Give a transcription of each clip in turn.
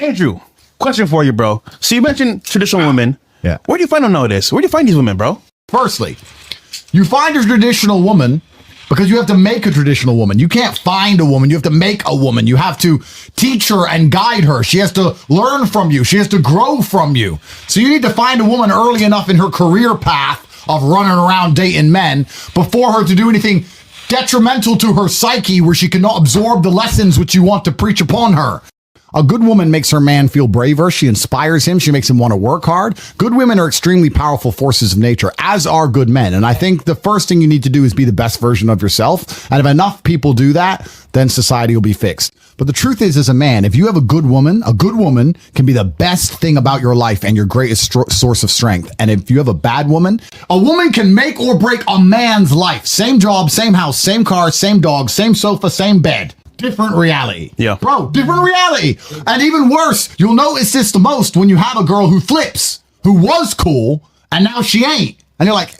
Andrew, question for you, bro. So you mentioned traditional women. Yeah. Where do you find them nowadays? Where do you find these women, bro? Firstly, you find a traditional woman because you have to make a traditional woman. You can't find a woman. You have to make a woman. You have to teach her and guide her. She has to learn from you. She has to grow from you. So you need to find a woman early enough in her career path of running around dating men before her to do anything detrimental to her psyche where she cannot absorb the lessons which you want to preach upon her. A good woman makes her man feel braver. She inspires him. She makes him want to work hard. Good women are extremely powerful forces of nature, as are good men. And I think the first thing you need to do is be the best version of yourself. And if enough people do that, then society will be fixed. But the truth is, as a man, if you have a good woman can be the best thing about your life and your greatest source of strength. And if you have a bad woman, a woman can make or break a man's life. Same job, same house, same car, same dog, same sofa, same bed. Different reality. Yeah. Bro, different reality. And even worse, you'll notice this the most when you have a girl who flips, who was cool, and now she ain't. And you're like,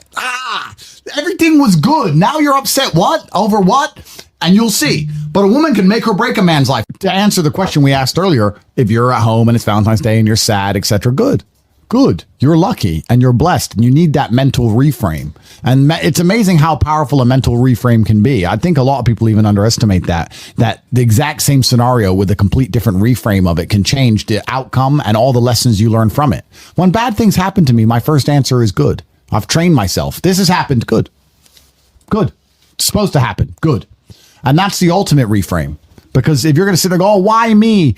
everything was good. Now you're upset. What? Over what? And you'll see. But a woman can make or break a man's life. To answer the question we asked earlier, if you're at home and it's Valentine's Day and you're sad, etc., good. Good. You're lucky and you're blessed and you need that mental reframe. And it's amazing how powerful a mental reframe can be. I think a lot of people even underestimate that the exact same scenario with a complete different reframe of it can change the outcome and all the lessons you learn from it. When bad things happen to me, my first answer is good. I've trained myself. This has happened. Good. Good. It's supposed to happen. Good. And that's the ultimate reframe. Because if you're going to sit there and go, oh, why me?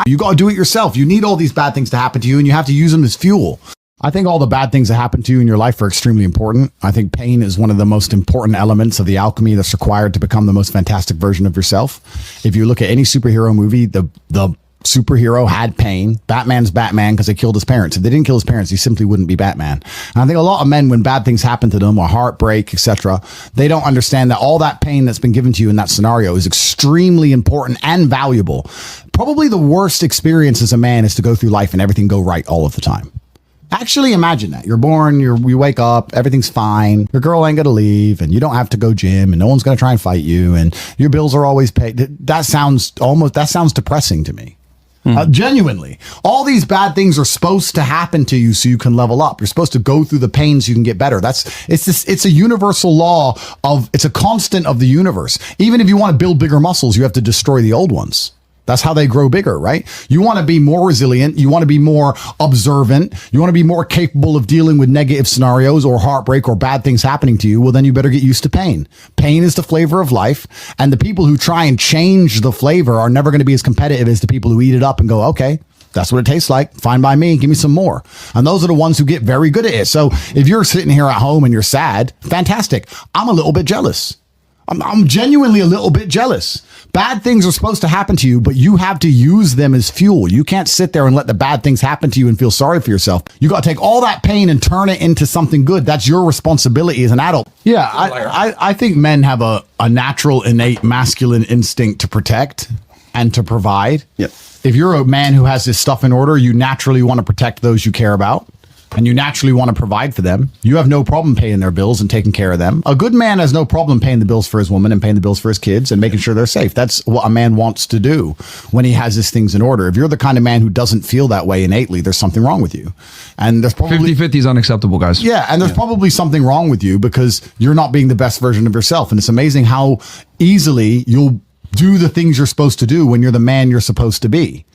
You got to do it yourself. You need all these bad things to happen to you and you have to use them as fuel. I think all the bad things that happen to you in your life are extremely important. I think pain is one of the most important elements of the alchemy that's required to become the most fantastic version of yourself. If you look at any superhero movie, the superhero had pain. Batman's Batman because they killed his parents. If they didn't kill his parents, he simply wouldn't be Batman. And I think a lot of men, when bad things happen to them or heartbreak, etc., they don't understand that all that pain that's been given to you in that scenario is extremely important and valuable. Probably the worst experience as a man is to go through life and everything go right all of the time. Actually, imagine that. You're born, you wake up, everything's fine. Your girl ain't going to leave and you don't have to go gym and no one's going to try and fight you and your bills are always paid. That sounds depressing to me. Genuinely, all these bad things are supposed to happen to you so you can level up. You're supposed to go through the pain so you can get better. It's a universal law it's a constant of the universe. Even if you want to build bigger muscles, you have to destroy the old ones. That's how they grow bigger, right? You want to be more resilient. You want to be more observant. You want to be more capable of dealing with negative scenarios or heartbreak or bad things happening to you. Well, then you better get used to pain. Pain is the flavor of life. And the people who try and change the flavor are never going to be as competitive as the people who eat it up and go, okay, that's what it tastes like. Fine by me. Give me some more. And those are the ones who get very good at it. So if you're sitting here at home and you're sad, fantastic. I'm a little bit jealous. I'm genuinely a little bit jealous. Bad things are supposed to happen to you, but you have to use them as fuel. You can't sit there and let the bad things happen to you and feel sorry for yourself. You got to take all that pain and turn it into something good. That's your responsibility as an adult. Yeah, I think men have a natural, innate masculine instinct to protect and to provide. Yep. If you're a man who has this stuff in order, you naturally want to protect those you care about. And you naturally want to provide for them. You have no problem paying their bills and taking care of them. A good man has no problem paying the bills for his woman and paying the bills for his kids and making sure they're safe. That's what a man wants to do when he has his things in order. If you're the kind of man who doesn't feel that way innately, there's something wrong with you. And there's probably 50-50 is unacceptable, guys. Yeah, and there's probably something wrong with you because you're not being the best version of yourself. And it's amazing how easily you'll do the things you're supposed to do when you're the man you're supposed to be.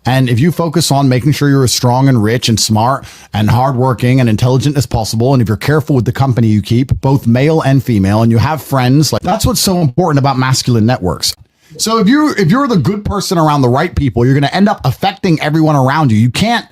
And if you focus on making sure you're as strong and rich and smart and hardworking and intelligent as possible, and if you're careful with the company you keep, both male and female, and you have friends, like that's what's so important about masculine networks. So if you're the good person around the right people, you're going to end up affecting everyone around you. You can't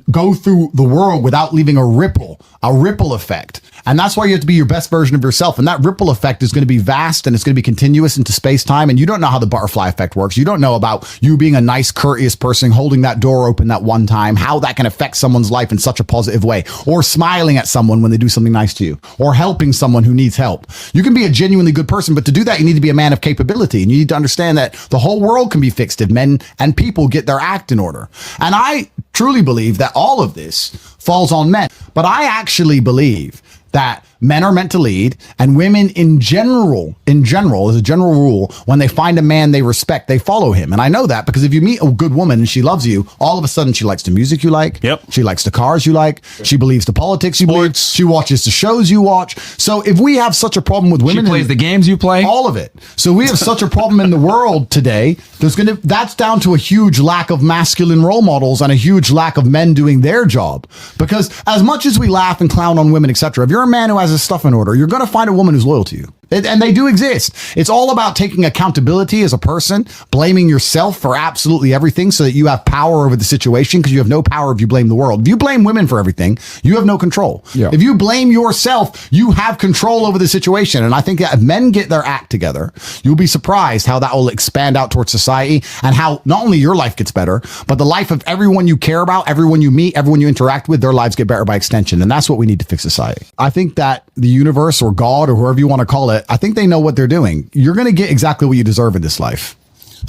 go through the world without leaving a ripple effect. And that's why you have to be your best version of yourself. And that ripple effect is going to be vast and it's going to be continuous into space time. And you don't know how the butterfly effect works. You don't know about you being a nice, courteous person, holding that door open that one time, how that can affect someone's life in such a positive way, or smiling at someone when they do something nice to you, or helping someone who needs help. You can be a genuinely good person, but to do that, you need to be a man of capability. And you need to understand that the whole world can be fixed if men and people get their act in order. And I truly believe that all of this falls on men. But I actually believe that men are meant to lead, and women in general, as a general rule, when they find a man they respect, they follow him. And I know that because if you meet a good woman and she loves you, all of a sudden she likes the music you like. Yep. She likes the cars you like. She believes the politics you believe. She watches the shows you watch. So if we have such a problem with women, she plays the games you play, all of it. So we have such a problem in the world today. That's down to a huge lack of masculine role models and a huge lack of men doing their job. Because as much as we laugh and clown on women, etc., if you're a man who has his stuff in order, you're going to find a woman who's loyal to you. And they do exist. It's all about taking accountability as a person, blaming yourself for absolutely everything so that you have power over the situation, because you have no power if you blame the world. If you blame women for everything, you have no control. Yeah. If you blame yourself, you have control over the situation. And I think that if men get their act together, you'll be surprised how that will expand out towards society, and how not only your life gets better, but the life of everyone you care about, everyone you meet, everyone you interact with, their lives get better by extension. And that's what we need to fix society. I think that the universe or God or whoever you want to call it, I think they know what they're doing. You're going to get exactly what you deserve in this life.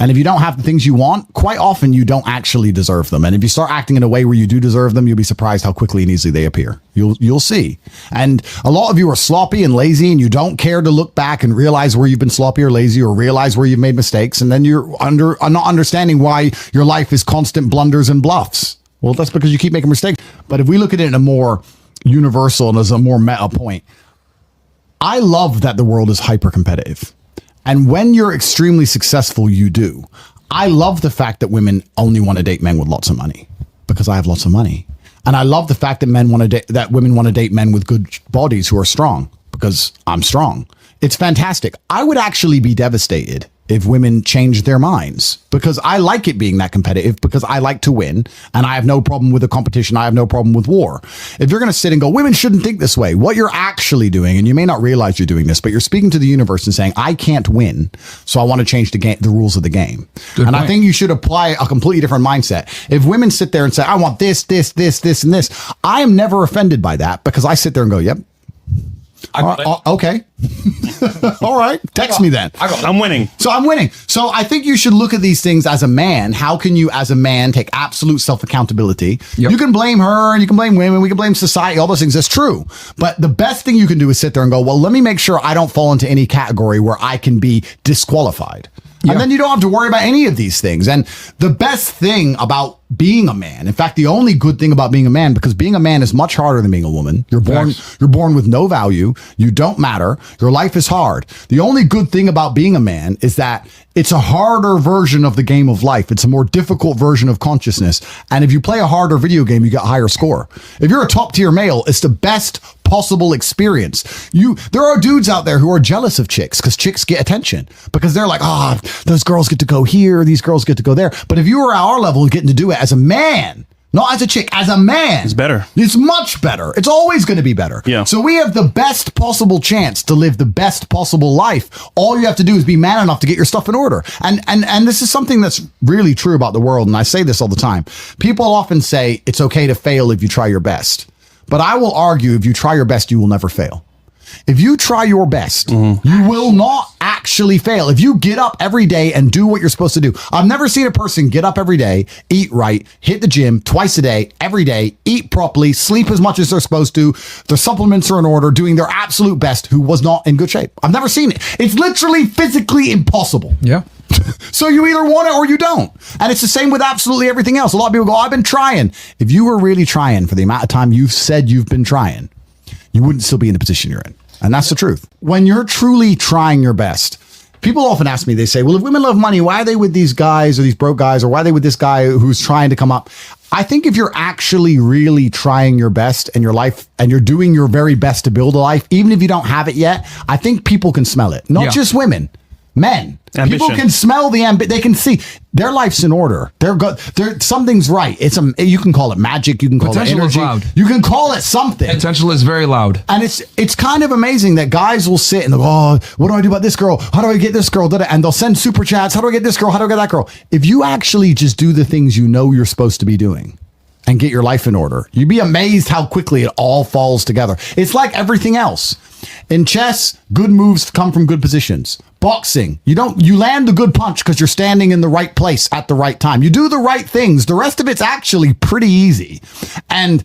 And if you don't have the things you want, quite often you don't actually deserve them. And if you start acting in a way where you do deserve them, you'll be surprised how quickly and easily they appear. You'll see. And a lot of you are sloppy and lazy, and you don't care to look back and realize where you've been sloppy or lazy, or realize where you've made mistakes. And then you're not understanding why your life is constant blunders and bluffs. Well, that's because you keep making mistakes. But if we look at it in a more universal and as a more meta point, I love that the world is hyper competitive. And when you're extremely successful, you do. I love the fact that women only want to date men with lots of money, because I have lots of money. And I love the fact that women want to date men with good bodies who are strong, because I'm strong. It's fantastic. I would actually be devastated if women changed their minds, because I like it being that competitive, because I like to win, and I have no problem with the competition. I have no problem with war. If you're going to sit and go, women shouldn't think this way, what you're actually doing, and you may not realize you're doing this, but you're speaking to the universe and saying, I can't win, so I want to change the rules of the game. Good point. I think you should apply a completely different mindset. If women sit there and say, I want this, this, this, this, and this, I am never offended by that, because I sit there and go, yep. Okay. All right. Text me then. I'm winning. So I'm winning. So I think you should look at these things as a man. How can you, as a man, take absolute self-accountability? Yep. You can blame her, and you can blame women. We can blame society, all those things. That's true. But the best thing you can do is sit there and go, well, let me make sure I don't fall into any category where I can be disqualified. Yeah. And then you don't have to worry about any of these things. And the best thing about being a man, in fact, the only good thing about being a man, because being a man is much harder than being a woman. You're born with no value. You don't matter. Your life is hard. The only good thing about being a man is that it's a harder version of the game of life. It's a more difficult version of consciousness. And if you play a harder video game, you get a higher score. If you're a top tier male, it's the best possible experience. There are dudes out there who are jealous of chicks, because chicks get attention, because they're like, those girls get to go here, these girls get to go there. But if you were at our level getting to do it as a man, not as a chick, as a man, it's better. It's much better. It's always going to be better. Yeah. So we have the best possible chance to live the best possible life. All you have to do is be man enough to get your stuff in order. And this is something that's really true about the world. And I say this all the time. People often say it's okay to fail if you try your best. But I will argue, if you try your best, you will never fail. If you try your best, you will not actually fail. If you get up every day and do what you're supposed to do. I've never seen a person get up every day, eat right, hit the gym twice a day, every day, eat properly, sleep as much as they're supposed to, their supplements are in order, doing their absolute best, who was not in good shape. I've never seen it. It's literally physically impossible. Yeah. So you either want it or you don't. And it's the same with absolutely everything else. A lot of people go, I've been trying. If you were really trying for the amount of time you've said you've been trying, you wouldn't still be in the position you're in. And that's the truth. When you're truly trying your best, people often ask me, they say, well, if women love money, why are they with these guys or these broke guys, or why are they with this guy who's trying to come up? I think if you're actually really trying your best in your life, and you're doing your very best to build a life, even if you don't have it yet, I think people can smell it. Not just women, men. Ambition. People can smell the they can see their life's in order. They're good. Something's right. You can call it magic. You can call Potential it energy. Is loud. You can call it something. Potential is very loud. And it's kind of amazing that guys will sit and go, what do I do about this girl? How do I get this girl? And they'll send super chats. How do I get this girl? How do I get that girl? If you actually just do the things you know you're supposed to be doing and get your life in order, you'd be amazed how quickly it all falls together. It's like everything else. In chess, good moves come from good positions. Boxing, you land the good punch because you're standing in the right place at the right time. You do the right things. The rest of it's actually pretty easy. And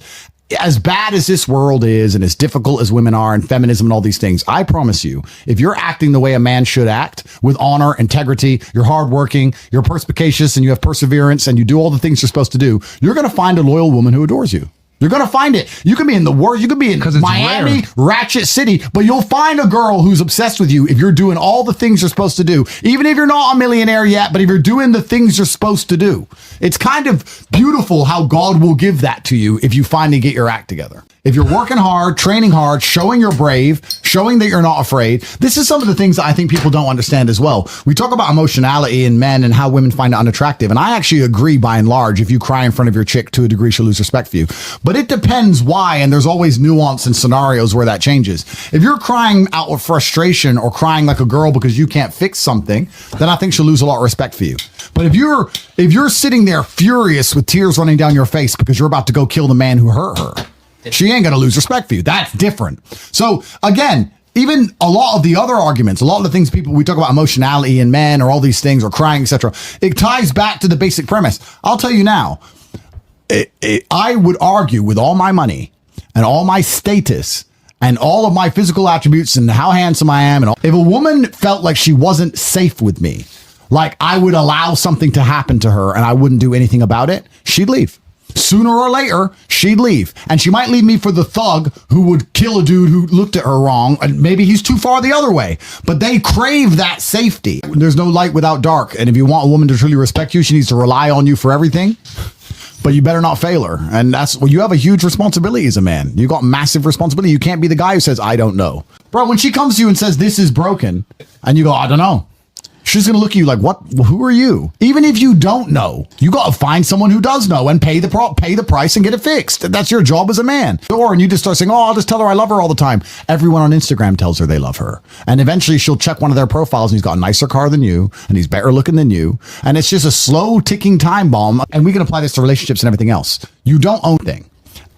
as bad as this world is and as difficult as women are and feminism and all these things, I promise you, if you're acting the way a man should act with honor, integrity, you're hardworking, you're perspicacious and you have perseverance and you do all the things you're supposed to do, you're going to find a loyal woman who adores you. You're going to find it. You can be in the worst. You could be in Miami, Ratchet City, but you'll find a girl who's obsessed with you if you're doing all the things you're supposed to do. Even if you're not a millionaire yet, but if you're doing the things you're supposed to do. It's kind of beautiful how God will give that to you if you finally get your act together. If you're working hard, training hard, showing you're brave, showing that you're not afraid. This is some of the things that I think people don't understand as well. We talk about emotionality in men and how women find it unattractive. And I actually agree by and large, if you cry in front of your chick, to a degree, she'll lose respect for you. But it depends why. And there's always nuance and scenarios where that changes. If you're crying out of frustration or crying like a girl because you can't fix something, then I think she'll lose a lot of respect for you. But if you're sitting there furious with tears running down your face because you're about to go kill the man who hurt her, she ain't going to lose respect for you. That's different. So again, even a lot of the other arguments, a lot of the things we talk about emotionality in men or all these things or crying, etc. It ties back to the basic premise. I'll tell you now, I would argue with all my money and all my status and all of my physical attributes and how handsome I am. And all, if a woman felt like she wasn't safe with me, like I would allow something to happen to her and I wouldn't do anything about it, she'd leave. Sooner or later, she'd leave. And she might leave me for the thug who would kill a dude who looked at her wrong. And maybe he's too far the other way. But they crave that safety. There's no light without dark. And if you want a woman to truly respect you, she needs to rely on you for everything. But you better not fail her. And you have a huge responsibility as a man. You got massive responsibility. You can't be the guy who says, I don't know. Bro, when she comes to you and says, this is broken, and you go, I don't know. She's going to look at you like, what? Who are you? Even if you don't know, you got to find someone who does know and pay the price and get it fixed. That's your job as a man. And you just start saying, I'll just tell her I love her all the time. Everyone on Instagram tells her they love her. And eventually she'll check one of their profiles and he's got a nicer car than you and he's better looking than you. And it's just a slow ticking time bomb. And we can apply this to relationships and everything else. You don't own anything.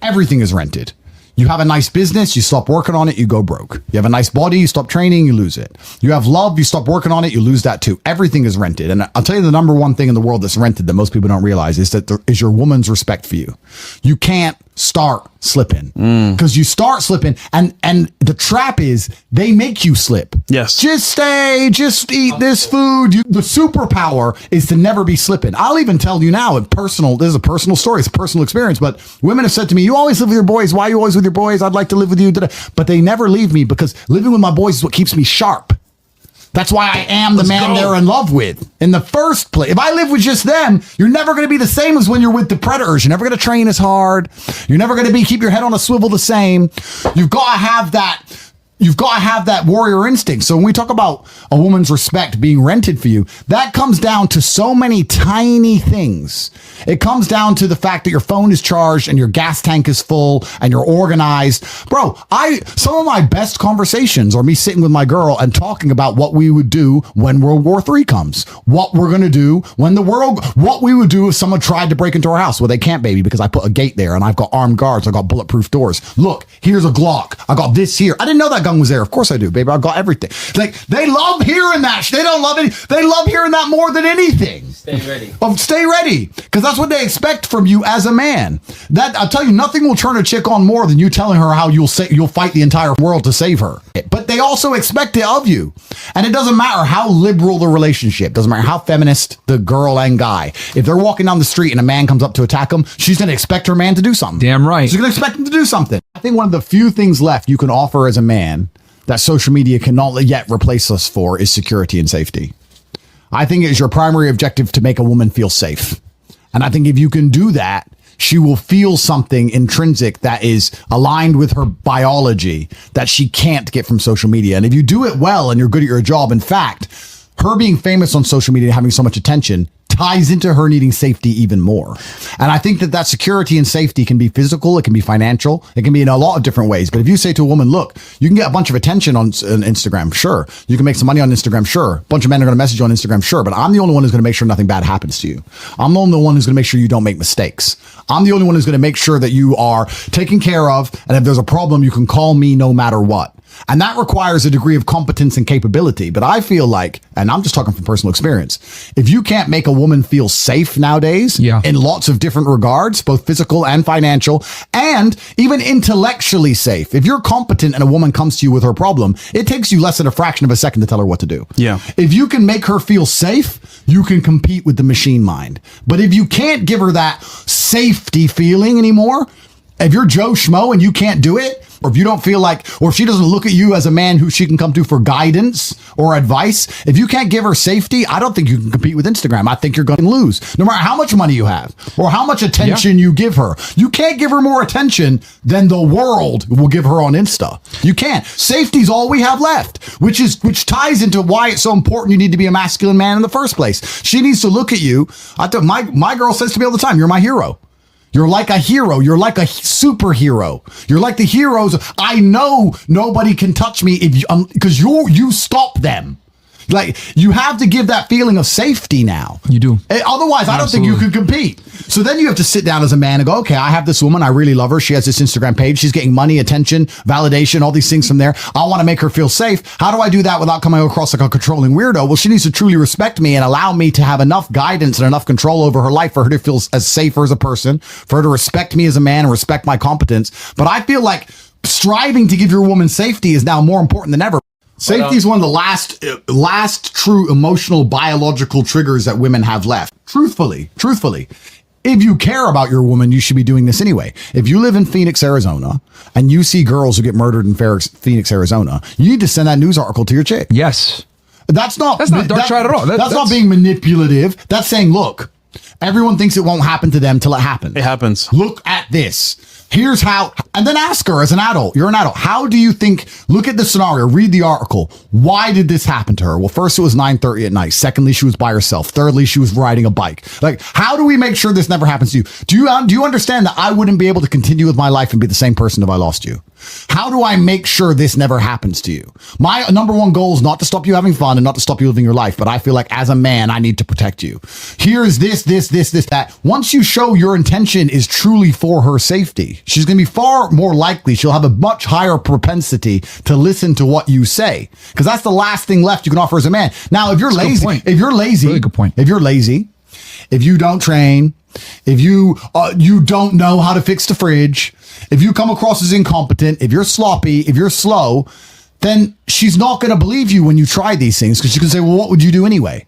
Everything is rented. You have a nice business, you stop working on it, you go broke. You have a nice body, you stop training, you lose it. You have love, you stop working on it, you lose that too. Everything is rented. And I'll tell you the number one thing in the world that's rented that most people don't realize is that there is your woman's respect for you. You can't start slipping because you start slipping and the trap is they make you slip. Yes. Just eat this food. The superpower is to never be slipping. I'll even tell you now, this is a personal story. It's a personal experience, but women have said to me, you always live with your boys. Why are you always with your boys? I'd like to live with you. But they never leave me because living with my boys is what keeps me sharp. That's why I am the man they're in love with in the first place. If I live with just them, you're never going to be the same as when you're with the predators. You're never going to train as hard. You're never going to keep your head on a swivel the same. You've got to have that. You've got to have that warrior instinct. So when we talk about a woman's respect being rented for you, that comes down to so many tiny things. It comes down to the fact that your phone is charged and your gas tank is full and you're organized. Bro, some of my best conversations are me sitting with my girl and talking about what we would do when World War III comes. What we're going to do what we would do if someone tried to break into our house. Well, they can't, baby, because I put a gate there and I've got armed guards. I've got bulletproof doors. Look, here's a Glock. I got this here. I didn't know that gun was there. Of course I do, baby. I got everything. Like, they love hearing that. They don't love it. They love hearing that more than anything. Stay ready. Stay ready. Because that's what they expect from you as a man. I'll tell you, nothing will turn a chick on more than you telling her how you'll fight the entire world to save her. But they also expect it of you. And it doesn't matter how liberal the relationship, doesn't matter how feminist the girl and guy. If they're walking down the street and a man comes up to attack them, she's going to expect her man to do something. Damn right. She's going to expect him to do something. I think one of the few things left you can offer as a man that social media cannot yet replace us for is security and safety. I think it is your primary objective to make a woman feel safe. And I think if you can do that, she will feel something intrinsic that is aligned with her biology that she can't get from social media. And if you do it well and you're good at your job, in fact, her being famous on social media and having so much attention ties into her needing safety even more. And I think that security and safety can be physical, it can be financial, it can be in a lot of different ways. But if you say to a woman, look, you can get a bunch of attention on Instagram, sure. You can make some money on Instagram, sure. A bunch of men are going to message you on Instagram, sure. But I'm the only one who's going to make sure nothing bad happens to you. I'm the only one who's going to make sure you don't make mistakes. I'm the only one who's going to make sure that you are taken care of. And if there's a problem, you can call me no matter what. And that requires a degree of competence and capability. But I feel like, and I'm just talking from personal experience, if you can't make a woman feel safe nowadays in lots of different regards, both physical and financial, and even intellectually safe, if you're competent and a woman comes to you with her problem, it takes you less than a fraction of a second to tell her what to do. Yeah. If you can make her feel safe, you can compete with the machine mind. But if you can't give her that safety feeling anymore, if you're Joe Schmo and you can't do it, or if you don't feel like, or if she doesn't look at you as a man who she can come to for guidance or advice, if you can't give her safety, I don't think you can compete with Instagram. I think you're going to lose, no matter how much money you have or how much attention you give her. You can't give her more attention than the world will give her on Insta. You can't. Safety's all we have left, which ties into why it's so important you need to be a masculine man in the first place. She needs to look at you. My girl says to me all the time, "You're my hero. You're like a hero. You're like a superhero. You're like the heroes. I know nobody can touch me if because you stop them." Like, you have to give that feeling of safety now. You do. Otherwise, I don't think you could compete. So then you have to sit down as a man and go, okay, I have this woman. I really love her. She has this Instagram page. She's getting money, attention, validation, all these things from there. I want to make her feel safe. How do I do that without coming across like a controlling weirdo? Well, she needs to truly respect me and allow me to have enough guidance and enough control over her life for her to feel as safer as a person, for her to respect me as a man and respect my competence. But I feel like striving to give your woman safety is now more important than ever. Safety is one of the last true emotional biological triggers that women have left. Truthfully, if you care about your woman, you should be doing this anyway. If you live in Phoenix, Arizona, and you see girls who get murdered in Phoenix, Arizona, you need to send that news article to your chick. Yes. That's not dark side at all. That's not being manipulative. That's saying, look, everyone thinks it won't happen to them till it happens. It happens. Look at this. Here's how, and then ask her as an adult. You're an adult. How do you think, look at the scenario, read the article. Why did this happen to her? Well, first it was 9:30 at night. Secondly, she was by herself. Thirdly, she was riding a bike. Like, how do we make sure this never happens to you? Do you understand that I wouldn't be able to continue with my life and be the same person if I lost you? How do I make sure this never happens to you? My number one goal is not to stop you having fun and not to stop you living your life, but I feel like as a man, I need to protect you. Here's this, that. Once you show your intention is truly for her safety, she's going to be far more likely, she'll have a much higher propensity to listen to what you say, because that's the last thing left you can offer as a man. Now, if you're lazy, Really good point. If you're lazy, if you don't train, if you don't know how to fix the fridge, if you come across as incompetent, if you're sloppy, if you're slow, then she's not going to believe you when you try these things, because she can say, well, what would you do anyway?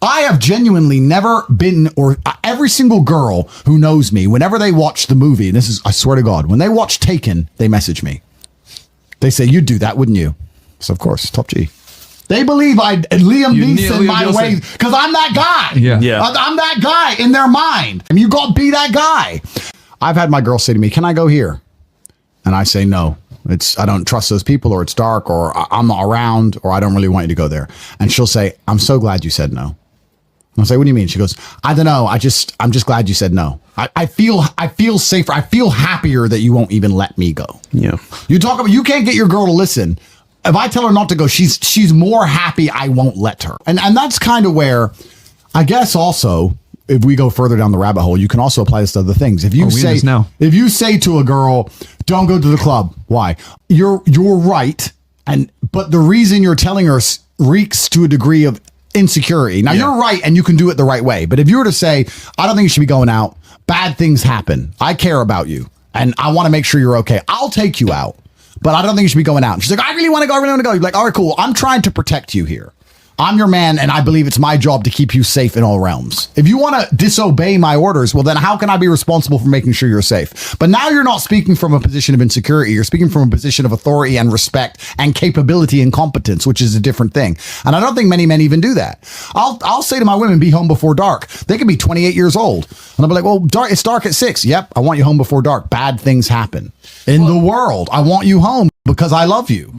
I have genuinely never been, or every single girl who knows me, whenever they watch the movie, and this is, I swear to God, when they watch Taken, they message me. They say, you'd do that, wouldn't you? So, of course, top G. They believe Liam Neeson my way, because I'm that guy. Yeah. I'm that guy in their mind. I mean, you got to be that guy. I've had my girl say to me, can I go here? And I say, no, I don't trust those people, or it's dark, or I'm not around, or I don't really want you to go there. And she'll say, I'm so glad you said no. And I'll say, what do you mean? She goes, I don't know. I'm just glad you said no. I feel safer. I feel happier that you won't even let me go. Yeah. You can't get your girl to listen. If I tell her not to go, she's more happy I won't let her. And that's kind of where, I guess also, if we go further down the rabbit hole, you can also apply this to other things. If you say to a girl, don't go to the club, why? You're right, but the reason you're telling her reeks to a degree of insecurity. Now, you're right, and you can do it the right way. But if you were to say, I don't think you should be going out, bad things happen, I care about you, and I want to make sure you're okay, I'll take you out, but I don't think you should be going out. And she's like, I really want to go. You're like, all right, cool. I'm trying to protect you here. I'm your man, and I believe it's my job to keep you safe in all realms. If you want to disobey my orders, well, then how can I be responsible for making sure you're safe? But now you're not speaking from a position of insecurity. You're speaking from a position of authority and respect and capability and competence, which is a different thing. And I don't think many men even do that. I'll say to my women, be home before dark. They could be 28 years old. And I'll be like, well, it's dark at 6. Yep, I want you home before dark. Bad things happen in the world. I want you home because I love you.